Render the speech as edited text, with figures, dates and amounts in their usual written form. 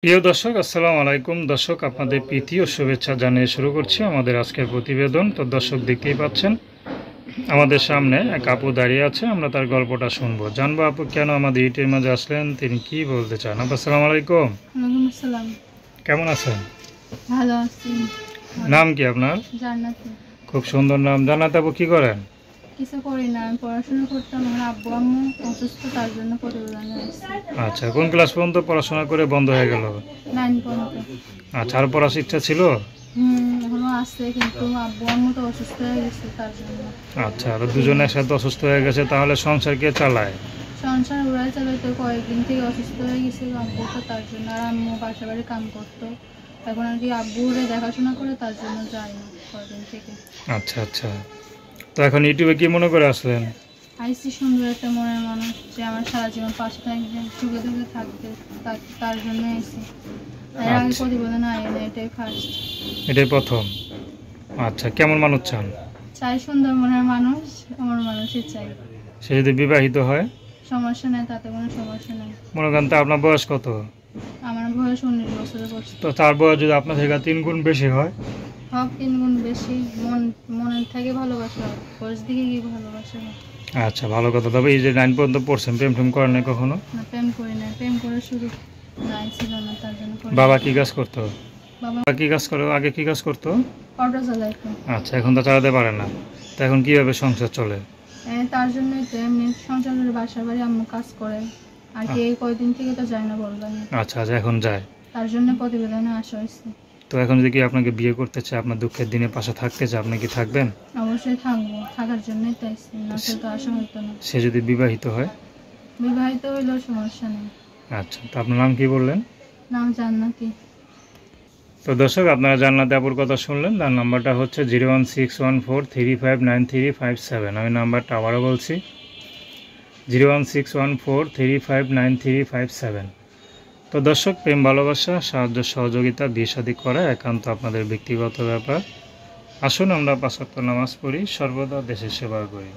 প্রিয় দর্শক, আসসালামু আলাইকুম। দর্শক, আপনাদের প্রীতি ও শুভেচ্ছা জানিয়ে শুরু করছি আমাদের আজকের প্রতিবেদন। তো দর্শক, দেখতেই পাচ্ছেন আমাদের সামনে এক আপু দাঁড়িয়ে আছে। আমরা তার গল্পটা শুনবো, জানবো আপু কেন আমাদের ইটের মাঝে আসলেন, তিনি কি বলতে চান। আপু, আসসালামু আলাইকুম। ওয়ালাইকুম আসসালাম। কেমন আছেন? ভালো আছি। নাম কি আপনার? জান্নাতি। খুব সুন্দর নাম। জান্নাত আপু, কি করেন? কিছু করি না, আমি পড়াশোনা করতাম। আমার আব্বু আম্মু অসুস্থ, তার জন্য প্রতিবেদনে আসছি। আচ্ছা, কোন ক্লাস পর্যন্ত পড়াশোনা করে বন্ধ হয়ে গেল? 9 পর্যন্ত। আচ্ছা, আর পড়ার ইচ্ছা ছিল? এখনো আছে, কিন্তু আব্বু আম্মু তো অসুস্থ হয়ে গেছে, তার জন্য। আচ্ছা, তো দুজনে একসাথে অসুস্থ হয়ে গেছে, তাহলে সংসার কে চালায়? সংসার উড়াই চালাইতে কয়েকদিন থেকে অসুস্থ হয়ে গেছে আব্বু, তো তার জন্য। আর আম্মু বাসা বাড়ি কাম করতো, এখন আর কি আব্বুরে দেখাশোনা করে, তার জন্য যাই না কয়েকদিন থেকে। আচ্ছা আচ্ছা, তো এখন ইউটিউবে কি মনে করে আসলেন? আইসি সুন্দর একটা মনের মানুষ, যে আমার সারা জীবন পাশে থাকবে, সুখে দুঃখে থাকবে, তার জন্য আইসি। এর আগে আচ্ছা, প্রতিবেদন আয় না, এটাই ফার্স্ট। এটাই প্রথম। আচ্ছা, কেমন মানুষ চান? চাই সুন্দর মনের মানুষ, আমার মানুষই চাই। সে যদি বিবাহিত হয়? সমস্যা নেই, তাতে কোনো সমস্যা নেই। মনে করেন তো আপনার বয়স কত? আমার বয়স 19 বছরে পড়ছে। তো তার বয়স যদি আপনার থেকে 3 গুণ বেশি হয়? হক 3 গুণ বেশি। মনের থেকে ভালোবাসা, বয়স দিকে কি ভালোবাসা হয়? আচ্ছা, ভালো কথা। তবে এই যে 9 পর্যন্ত পড়ছেন, প্রেম টেম করেন নাই কখনো? না, প্রেম করি না, প্রেম করে শুরু নাই ছিল না, তার জন্য করি না। বাবা কি কাজ করতো? বাবা বাবা কি কাজ করে, আগে কি কাজ করতো? অটো চালাইতো। আচ্ছা, এখন তো চালাতে পারে না। তো এখন কিভাবে সংসার চলে? তার জন্যই তো এমনি সংসারের বাসা বাড়ি আম্মু কাজ করে আর কি। এই কয়দিন থেকে তো যায় না, বলবেন। আচ্ছা আচ্ছা, এখন যায়। তার জন্য প্রতিবেদনে আসা হয়েছে। তো এখন যদি কি আপনাকে বিয়ে করতে চায়, আপনার দুঃখের দিনে পাশে থাকতে চায়, আপনি কি থাকবেন? অবশ্যই থাকবো, থাকার জন্যই তো আসছি, না তো আসা হতো না। সে যদি বিবাহিত হয়? বিবাহিত হইলেও সমস্যা নেই। আচ্ছা, তো আপনার নাম কি বললেন? নাম জান্নাতি। তো দর্শক, আপনারা জান্নাত আপুর কথা শুনলেন। তার নাম্বারটা হচ্ছে 01614359357। আমি নাম্বারটা আবারও বলছি, 01614359357। তো দর্শক, প্রেম ভালোবাসা, সাহায্য সহযোগিতা, বিয়ে শাদী করা একান্ত আপনাদের ব্যক্তিগত ব্যাপার। আসুন আমরা 5 ওয়াক্ত নামাজ পড়ি, সর্বদা দেশের সেবা করি।